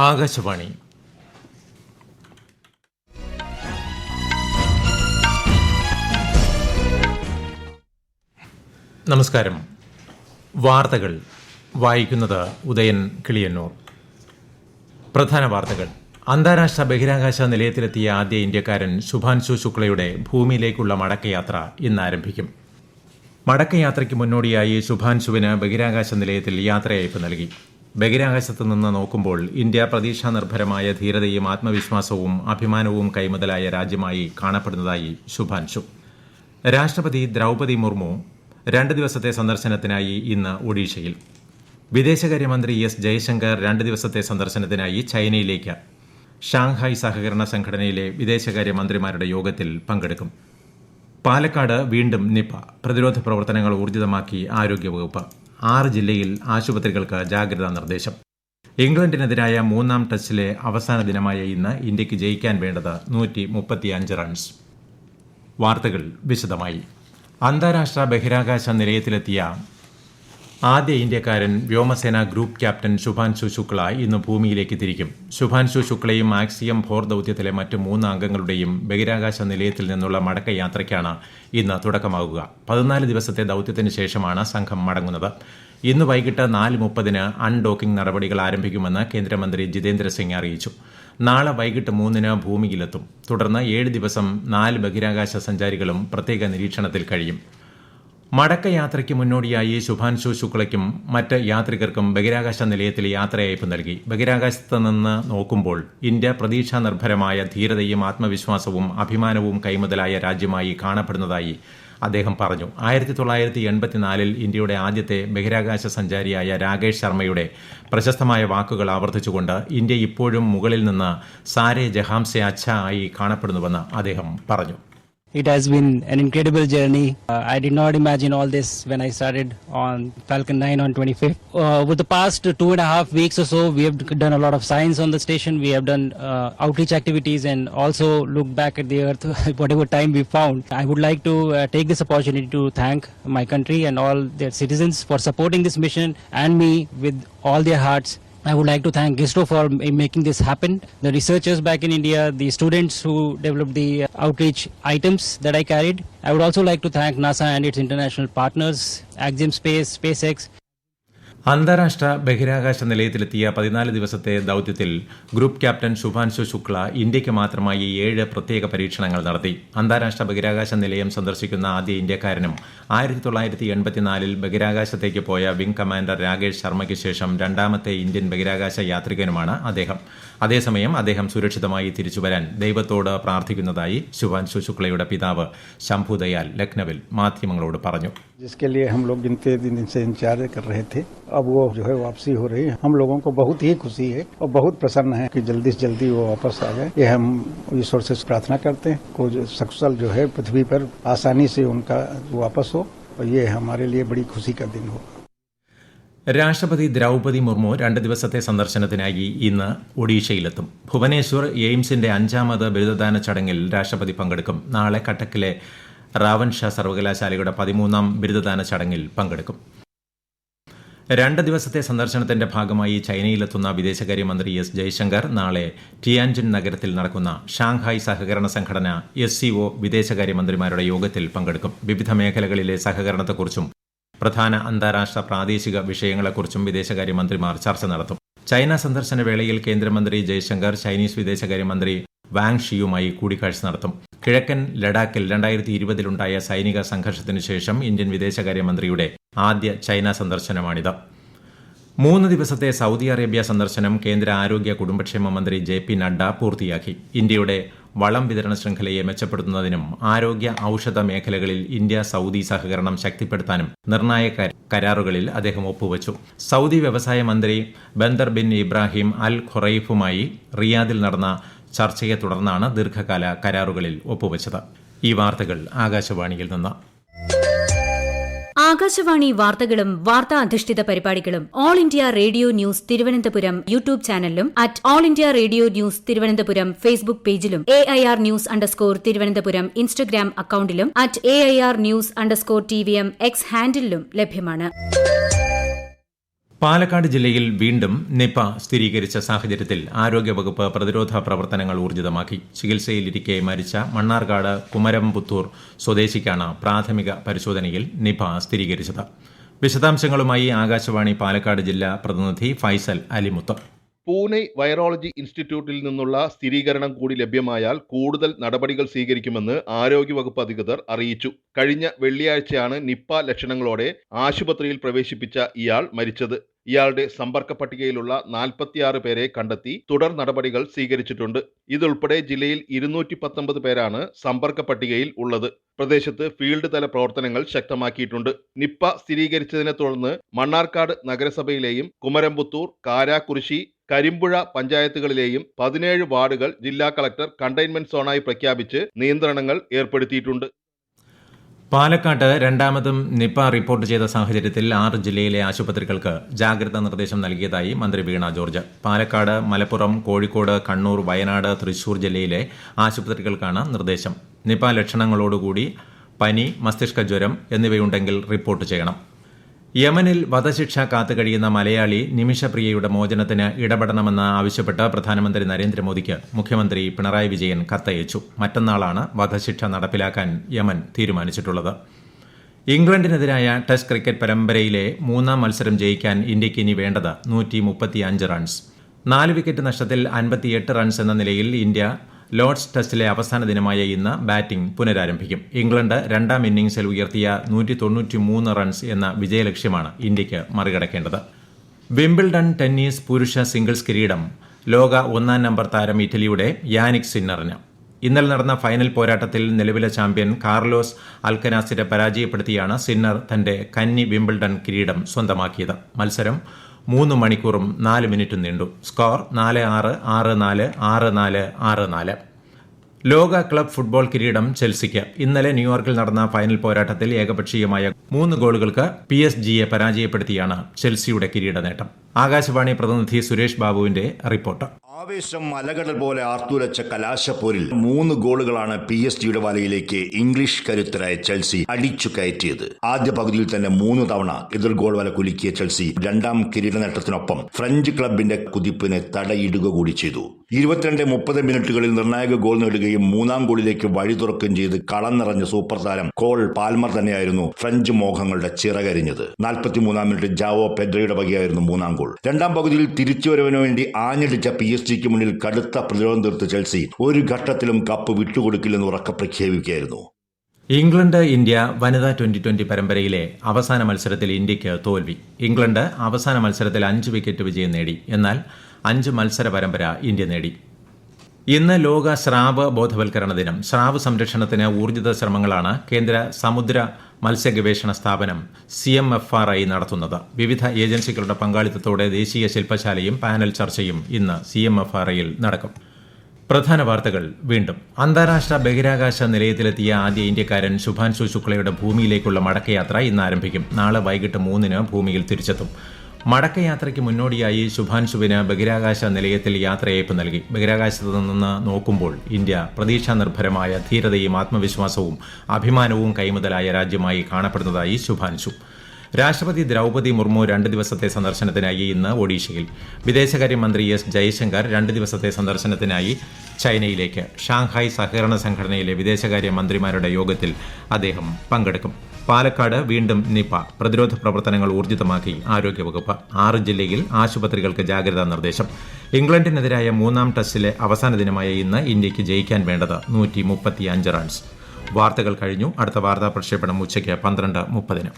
ആകാശവാണി. നമസ്കാരം. വാർത്തകൾ വായിക്കുന്നത് ഉദയൻ കിളിയന്നൂർ. പ്രധാന വാർത്തകൾ. അന്താരാഷ്ട്ര ബഹിരാകാശ നിലയത്തിലെത്തിയ ആദ്യ ഇന്ത്യക്കാരൻ ശുഭാൻശു ശുക്ലയുടെ ഭൂമിയിലേക്കുള്ള മടക്കയാത്ര ഇന്ന് ആരംഭിക്കും. മടക്കയാത്രയ്ക്ക് മുന്നോടിയായി ശുഭാൻശുവിന് ബഹിരാകാശ നിലയത്തിൽ യാത്രയയപ്പ് നൽകി. ബഹിരാകാശത്ത് നിന്ന് നോക്കുമ്പോൾ ഇന്ത്യ പ്രതീക്ഷാനിർഭരമായ ധീരതയും ആത്മവിശ്വാസവും അഭിമാനവും കൈമുതലായ രാജ്യമായി കാണപ്പെടുന്നതായി ശുഭാൻശു. രാഷ്ട്രപതി ദ്രൌപദി മുർമു 2 ദിവസത്തെ സന്ദർശനത്തിനായി ഇന്ന് ഒഡീഷയിൽ. വിദേശകാര്യമന്ത്രി എസ് ജയശങ്കർ 2 ദിവസത്തെ സന്ദർശനത്തിനായി ചൈനയിലേക്ക് ഷാങ്ഹായ് സഹകരണ സംഘടനയിലെ വിദേശകാര്യമന്ത്രിമാരുടെ യോഗത്തിൽ പങ്കെടുക്കും. പാലക്കാട് വീണ്ടും നിപ. പ്രതിരോധ പ്രവർത്തനങ്ങൾ ഊർജിതമാക്കി ആരോഗ്യവകുപ്പ്. 6 ജില്ലയിൽ ആശുപത്രികൾക്ക് ജാഗ്രതാ നിർദ്ദേശം. ഇംഗ്ലണ്ടിനെതിരായ 3-ാം ടെസ്റ്റിലെ അവസാന ദിനമായ ഇന്ന് ഇന്ത്യയ്ക്ക് ജയിക്കാൻ വേണ്ടത് 135 റൺസ്. വാർത്തകൾ വിശദമായി. അന്താരാഷ്ട്ര ബഹിരാകാശ നിലയത്തിലെത്തിയ ആദ്യ ഇന്ത്യക്കാരൻ വ്യോമസേന ഗ്രൂപ്പ് ക്യാപ്റ്റൻ ശുഭാൻശു ശുക്ല ഇന്ന് ഭൂമിയിലേക്ക് തിരിക്കും. ശുഭാൻശു ശുക്ലയും ആക്സിയം 4 ദൌത്യത്തിലെ മറ്റ് 3 അംഗങ്ങളുടെയും ബഹിരാകാശ നിലയത്തിൽ നിന്നുള്ള മടക്കയാത്രയ്ക്കാണ് ഇന്ന് തുടക്കമാകുക. 14 ദിവസത്തെ ദൌത്യത്തിന് ശേഷമാണ് സംഘം മടങ്ങുന്നത്. ഇന്ന് വൈകിട്ട് 4:30 അൺഡോക്കിംഗ് നടപടികൾ ആരംഭിക്കുമെന്ന് കേന്ദ്രമന്ത്രി ജിതേന്ദ്ര സിംഗ് അറിയിച്ചു. നാളെ വൈകിട്ട് 3 ഭൂമിയിലെത്തും. തുടർന്ന് 7 ദിവസം 4 ബഹിരാകാശ സഞ്ചാരികളും പ്രത്യേക നിരീക്ഷണത്തിൽ കഴിയും. മടക്കയാത്രയ്ക്ക് മുന്നോടിയായി ശുഭാൻശു ശുക്ലയ്ക്കും മറ്റ് യാത്രികർക്കും ബഹിരാകാശ നിലയത്തിൽ യാത്രയയപ്പ് നൽകി. ബഹിരാകാശത്ത് നിന്ന് നോക്കുമ്പോൾ ഇന്ത്യ പ്രതീക്ഷാനിർഭരമായ ധീരതയും ആത്മവിശ്വാസവും അഭിമാനവും കൈമുതലായ രാജ്യമായി കാണപ്പെടുന്നതായി അദ്ദേഹം പറഞ്ഞു. 1984 ഇന്ത്യയുടെ ആദ്യത്തെ ബഹിരാകാശ സഞ്ചാരിയായ രാകേഷ് ശർമ്മയുടെ പ്രശസ്തമായ വാക്കുകൾ ആവർത്തിച്ചുകൊണ്ട് ഇന്ത്യ ഇപ്പോഴും മുകളിൽ നിന്ന് സാരേ ജഹാംസെ അച്ഛ ആയി കാണപ്പെടുന്നുവെന്ന് അദ്ദേഹം പറഞ്ഞു. It has been an incredible journey. I did not imagine all this when I started on Falcon 9 on 25th. Over the past 2.5 weeks or so, we have done a lot of science on the station. We have done outreach activities and also looked back at the Earth, whatever time we found. I would like to take this opportunity to thank my country and all their citizens for supporting this mission and me with all their hearts. I would like to thank ISRO for making this happen, the researchers back in India, the students who developed the outreach items that I carried. I would also like to thank NASA and its international partners, Axiom Space, SpaceX. അന്താരാഷ്ട്ര ബഹിരാകാശ നിലയത്തിലെത്തിയ 14 ദിവസത്തെ ദൌത്യത്തിൽ group captain Shubhanshu Shukla ഇന്ത്യയ്ക്ക് മാത്രമായി 7 പ്രത്യേക പരീക്ഷണങ്ങൾ നടത്തി. അന്താരാഷ്ട്ര ബഹിരാകാശ നിലയം സന്ദർശിക്കുന്ന ആദ്യ ഇന്ത്യക്കാരനും 1984 ബഹിരാകാശത്തേക്ക് പോയ വിംഗ് കമാൻഡർ രാകേഷ് ശർമ്മയ്ക്ക് ശേഷം 2ാമത്തെ ഇന്ത്യൻ ബഹിരാകാശ യാത്രികനുമാണ് അദ്ദേഹം. അതേസമയം അദ്ദേഹം സുരക്ഷിതമായി തിരിച്ചുവരാൻ ദൈവത്തോട് പ്രാർത്ഥിക്കുന്നതായി ശുഭാൻശു ശുക്ലയുടെ പിതാവ് ശംഭുദയാൽ ലക്നൌവിൽ മാധ്യമങ്ങളോട് പറഞ്ഞു. जिसके लिए हम लोग गिनते दिन से इंतजार कर रहे थे, अब वो जो है वापसी हो रही है. हम लोगों को बहुत ही खुशी है और बहुत प्रसन्न है कि जल्दी से जल्दी वो वापस आ जाए. ये हम ईश्वर से प्रार्थना करते हैं को सकुशल जो है पृथ्वी पर आसानी से उनका वापस हो और ये हमारे लिए बड़ी खुशी का दिन हो. രാഷ്ട്രപതി ദ്രൌപദി മുർമു 2 ദിവസത്തെ സന്ദർശനത്തിനായി ഇന്ന് ഒഡീഷയിലെത്തും. ഭുവനേശ്വർ എയിംസിന്റെ 5ാമത് ബിരുദദാന ചടങ്ങിൽ രാഷ്ട്രപതി പങ്കെടുക്കും. നാളെ കട്ടക്കിലെ റാവൻ ഷാ സർവകലാശാലയുടെ 13ാം ബിരുദദാന ചടങ്ങിൽ പങ്കെടുക്കും. 2 ദിവസത്തെ സന്ദർശനത്തിന്റെ ഭാഗമായി ചൈനയിലെത്തുന്ന വിദേശകാര്യമന്ത്രി എസ് ജയശങ്കർ നാളെ ടിയാൻജിൻ നഗരത്തിൽ നടക്കുന്ന ഷാങ്ഹായ് സഹകരണ സംഘടന SCO വിദേശകാര്യമന്ത്രിമാരുടെ യോഗത്തിൽ പങ്കെടുക്കും. വിവിധ മേഖലകളിലെ സഹകരണത്തെക്കുറിച്ചും പ്രധാന അന്താരാഷ്ട്ര പ്രാദേശിക വിഷയങ്ങളെക്കുറിച്ചും വിദേശകാര്യമന്ത്രിമാർ ചർച്ച നടത്തും. ചൈന സന്ദർശന വേളയിൽ കേന്ദ്രമന്ത്രി ജയശങ്കർ ചൈനീസ് വിദേശകാര്യമന്ത്രി വാങ് ഷിയുമായി കൂടിക്കാഴ്ച നടത്തും. കിഴക്കൻ ലഡാക്കിൽ 2020 സൈനിക സംഘർഷത്തിനു ശേഷം ഇന്ത്യൻ വിദേശകാര്യമന്ത്രിയുടെ ആദ്യ ചൈന സന്ദർശനമാണിത്. 3 ദിവസത്തെ സൗദി അറേബ്യ സന്ദർശനം കേന്ദ്ര ആരോഗ്യ കുടുംബക്ഷേമ മന്ത്രി JP നഡ്ഡ പൂർത്തിയാക്കി. ഇന്ത്യയുടെ വളം വിതരണ ശൃംഖലയെ മെച്ചപ്പെടുത്തുന്നതിനും ആരോഗ്യ ഔഷധ മേഖലകളിൽ ഇന്ത്യ സൗദി സഹകരണം ശക്തിപ്പെടുത്താനും നിർണായക കരാറുകളിൽ അദ്ദേഹം ഒപ്പുവച്ചു. സൗദി വ്യവസായ മന്ത്രി ബന്ദർ ബിൻ ഇബ്രാഹിം അൽ ഖുറൈഫുമായി റിയാദിൽ നടന്ന ചർച്ചയെ തുടർന്നാണ് ദീർഘകാല കരാറുകളിൽ ഒപ്പുവച്ചത്. ഈ വാർത്തകൾ ആകാശവാണിയിൽ നിന്ന്. ആകാശവാണി വാർത്തകളും വാർത്താ അധിഷ്ഠിത പരിപാടികളും all India radio news Thiruvananthapuram YouTube ചാനലിലും all India radio news Thiruvananthapuram Facebook പേജിലും AIR News _തിരുവനന്തപുരം ഇൻസ്റ്റഗ്രാം അക്കൌണ്ടിലും AIR News _TVM X ഹാൻഡിലും ലഭ്യമാണ്. പാലക്കാട് ജില്ലയിൽ വീണ്ടും നിപ സ്ഥിരീകരിച്ച സാഹചര്യത്തിൽ ആരോഗ്യവകുപ്പ് പ്രതിരോധ പ്രവർത്തനങ്ങൾ ഊർജിതമാക്കി. ചികിത്സയിലിരിക്കെ മരിച്ച മണ്ണാർക്കാട് കുമരംപുത്തൂർ സ്വദേശിക്കാണ് പ്രാഥമിക പരിശോധനയിൽ നിപ സ്ഥിരീകരിച്ചത്. വിശദാംശങ്ങളുമായി ആകാശവാണി പാലക്കാട് ജില്ലാ പ്രതിനിധി ഫൈസൽ അലിമുത്ത്. പൂനെ വൈറോളജി ഇൻസ്റ്റിറ്റ്യൂട്ടിൽ നിന്നുള്ള സ്ഥിരീകരണം കൂടി ലഭ്യമായാൽ കൂടുതൽ നടപടികൾ സ്വീകരിക്കുമെന്ന് ആരോഗ്യവകുപ്പ് അധികൃതർ അറിയിച്ചു. കഴിഞ്ഞ വെള്ളിയാഴ്ചയാണ് നിപ്പ ലക്ഷണങ്ങളോടെ ആശുപത്രിയിൽ പ്രവേശിപ്പിച്ച ഇയാൾ മരിച്ചത്. ഇയാളുടെ സമ്പർക്ക പട്ടികയിലുള്ള 46 പേരെ കണ്ടെത്തി തുടർ നടപടികൾ സ്വീകരിച്ചിട്ടുണ്ട്. ഇതുൾപ്പെടെ ജില്ലയിൽ 219 പേരാണ് സമ്പർക്ക പട്ടികയിൽ ഉള്ളത്. പ്രദേശത്ത് ഫീൽഡ് തല പ്രവർത്തനങ്ങൾ ശക്തമാക്കിയിട്ടുണ്ട്. നിപ്പ സ്ഥിരീകരിച്ചതിനെ തുടർന്ന് മണ്ണാർക്കാട് നഗരസഭയിലെയും കുമരംപുത്തൂർ, കാരാകുറിശി, കരിമ്പുഴ പഞ്ചായത്തുകളിലെയും 17 വാർഡുകൾ ജില്ലാ കളക്ടർ കണ്ടെയ്ൻമെന്റ് സോണായി പ്രഖ്യാപിച്ച് നിയന്ത്രണങ്ങൾ ഏർപ്പെടുത്തിയിട്ടുണ്ട്. പാലക്കാട്ട് രണ്ടാമതും നിപ റിപ്പോർട്ട് ചെയ്ത സാഹചര്യത്തിൽ 6 ജില്ലയിലെ ആശുപത്രികൾക്ക് ജാഗ്രതാ നിർദ്ദേശം നൽകിയതായി മന്ത്രി വീണ ജോർജ്. പാലക്കാട്, മലപ്പുറം, കോഴിക്കോട്, കണ്ണൂർ, വയനാട്, തൃശൂർ ജില്ലയിലെ ആശുപത്രികൾക്കാണ് നിർദ്ദേശം. നിപ ലക്ഷണങ്ങളോടുകൂടി പനി, മസ്തിഷ്ക ജ്വരം എന്നിവയുണ്ടെങ്കിൽ റിപ്പോർട്ട് ചെയ്യണം. യമനിൽ വധശിക്ഷ കാത്തുകഴിയുന്ന മലയാളി നിമിഷപ്രിയയുടെ മോചനത്തിന് ഇടപെടണമെന്ന് ആവശ്യപ്പെട്ട് പ്രധാനമന്ത്രി നരേന്ദ്രമോദിക്ക് മുഖ്യമന്ത്രി പിണറായി വിജയൻ കത്തയച്ചു. മറ്റന്നാളാണ് വധശിക്ഷ നടപ്പിലാക്കാൻ യമൻ തീരുമാനിച്ചിട്ടുള്ളത്. ഇംഗ്ലണ്ടിനെതിരായ ടെസ്റ്റ് ക്രിക്കറ്റ് പരമ്പരയിലെ 3ാം മത്സരം ജയിക്കാൻ ഇന്ത്യയ്ക്ക് ഇനി വേണ്ടത് 135 റൺസ്. 4 വിക്കറ്റ് നഷ്ടത്തിൽ 58 റൺസ് എന്ന നിലയിൽ ഇന്ത്യ ലോർഡ്സ് ടെസ്റ്റിലെ അവസാന ദിനമായ ഇന്ന് ബാറ്റിംഗ് പുനരാരംഭിക്കും. ഇംഗ്ലണ്ട് 2ാം ഇന്നിംഗ്സിൽ ഉയർത്തിയ 193 റൺസ് എന്ന വിജയലക്ഷ്യമാണ് ഇന്ത്യയ്ക്ക് മറികടക്കേണ്ടത്. വിംബിൾഡൺ ടെന്നീസ് പുരുഷ സിംഗിൾസ് കിരീടം ലോക 1ാം നമ്പർ താരം ഇറ്റലിയുടെ യാനിക് സിന്നറിന്. ഇന്നലെ നടന്ന ഫൈനൽ പോരാട്ടത്തിൽ നിലവിലെ ചാമ്പ്യൻ കാർലോസ് അൽക്കനാസിനെ പരാജയപ്പെടുത്തിയാണ് സിന്നർ തന്റെ കന്നി വിംബിൾഡൺ കിരീടം സ്വന്തമാക്കിയത്. മത്സരം 3 മണിക്കൂറും 4 മിനിറ്റും നീണ്ടു. സ്കോർ 4-6, 6-4, 6-4, 6-4. ലോക ക്ലബ് ഫുട്ബോൾ കിരീടം ചെൽസിക്ക്. ഇന്നലെ ന്യൂയോർക്കിൽ നടന്ന ഫൈനൽ പോരാട്ടത്തിൽ ഏകപക്ഷീയമായ 3 ഗോളുകൾക്ക് PSG-യെ പരാജയപ്പെടുത്തിയാണ് ചെൽസിയുടെ കിരീട നേട്ടം. ആകാശവാണി പ്രതിനിധി സുരേഷ് ബാബുവിന്റെ റിപ്പോർട്ട്. ആവേശം മലകടൽ പോലെ ആർത്തുലച്ച കലാശപ്പോരിൽ 3 ഗോളുകളാണ് PSG-യുടെ വലയിലേക്ക് ഇംഗ്ലീഷ് കരുത്തരായ ചെൽസി അടിച്ചു കയറ്റിയത്. ആദ്യ പകുതിയിൽ തന്നെ 3 തവണ എതിർ ഗോൾ വല കുലുക്കിയ ചെൽസി 2ാം കിരീട നേട്ടത്തിനൊപ്പം ഫ്രഞ്ച് ക്ലബിന്റെ കുതിപ്പിനെ തടയിടുക കൂടി ചെയ്തു. 22-30 മിനിറ്റുകളിൽ നിർണായക ഗോൾ നേടുകയും 3ാം ഗോളിലേക്ക് വഴി തുറക്കുകയും ചെയ്ത് കളം നിറഞ്ഞ സൂപ്പർ താരം കോൾ പാൽമർ തന്നെയായിരുന്നു ഫ്രഞ്ച് മോഹങ്ങളുടെ ചിറകരിഞ്ഞത്. 43ാം മിനിറ്റ് ജാവോ പെഡ്രയുടെ വകയായിരുന്നു 3ാം ഗോൾ. 2ാം പകുതിയിൽ തിരിച്ചുവരവിനു വേണ്ടി ആഞ്ഞടിച്ച PSG-ക്ക് മുന്നിൽ കടുത്ത പ്രതിരോധം തീർത്ത ചെൽസി ഒരു ഘട്ടത്തിലും കപ്പ് വിട്ടുകൊടുക്കില്ലെന്ന് ഉറക്കെ പ്രഖ്യാപിക്കുകയായിരുന്നു. ഇംഗ്ലണ്ട് ഇന്ത്യ വനിതാ 2020 പരമ്പരയിലെ അവസാന മത്സരത്തിൽ ഇന്ത്യയ്ക്ക് തോൽവി. ഇംഗ്ലണ്ട് അവസാന മത്സരത്തിൽ 5 വിക്കറ്റ് വിജയം നേടി. എന്നാൽ 5 മത്സര പരമ്പര ഇന്ത്യ നേടി. ഇന്ന് ലോക സ്രാവ് ബോധവൽക്കരണ ദിനം. സ്രാവ് സംരക്ഷണത്തിന് ഊർജിത ശ്രമങ്ങളാണ് കേന്ദ്ര സമുദ്ര മത്സ്യഗവേഷണ സ്ഥാപനം CMFRI നടത്തുന്നത്. വിവിധ ഏജൻസികളുടെ പങ്കാളിത്തത്തോടെ ദേശീയ ശില്പശാലയും പാനൽ ചർച്ചയും ഇന്ന് CMFRIയിൽ നടക്കും. പ്രധാന വാർത്തകൾ വീണ്ടും. അന്താരാഷ്ട്ര ബഹിരാകാശ നിലയത്തിലെത്തിയ ആദ്യ ഇന്ത്യക്കാരൻ ശുഭാൻശു ശുക്ലയുടെ ഭൂമിയിലേക്കുള്ള മടക്കയാത്ര ഇന്ന് ആരംഭിക്കും. നാളെ വൈകിട്ട് 3-ന് ഭൂമിയിൽ തിരിച്ചെത്തും. മടക്കയാത്രയ്ക്ക് മുന്നോടിയായി ശുഭാൻശുവിന് ബഹിരാകാശ നിലയത്തിൽ യാത്രയയപ്പ് നൽകി. ബഹിരാകാശത്ത് നിന്ന് നോക്കുമ്പോൾ ഇന്ത്യ പ്രതീക്ഷാനിർഭരമായ ധീരതയും ആത്മവിശ്വാസവും അഭിമാനവും കൈമുതലായ രാജ്യമായി കാണപ്പെടുന്നതായി ശുഭാൻശു. രാഷ്ട്രപതി ദ്രൗപദി മുർമു 2 ദിവസത്തെ സന്ദർശനത്തിനായി ഇന്ന് ഒഡീഷയിൽ. വിദേശകാര്യമന്ത്രി S. ജയശങ്കർ 2 ദിവസത്തെ സന്ദർശനത്തിനായി ചൈനയിലേക്ക്. ഷാങ്ഹായ് സഹകരണ സംഘടനയിലെ വിദേശകാര്യ മന്ത്രിമാരുടെ യോഗത്തിൽ അദ്ദേഹം പങ്കെടുക്കും. പാലക്കാട് വീണ്ടും നിപ. പ്രതിരോധ പ്രവർത്തനങ്ങൾ ഊർജിതമാക്കി ആരോഗ്യവകുപ്പ്. 6 ജില്ലയിൽ ആശുപത്രികൾക്ക് ജാഗ്രതാ നിർദ്ദേശം. ഇംഗ്ലണ്ടിനെതിരായ 3ാം ടെസ്റ്റിലെ അവസാന ദിനമായ ഇന്ന് ഇന്ത്യയ്ക്ക് ജയിക്കാൻ വേണ്ടത് 135 റൺസ്. വാർത്തകൾ കഴിഞ്ഞു. അടുത്ത വാർത്താ പ്രക്ഷേപണം ഉച്ചയ്ക്ക് 12:30.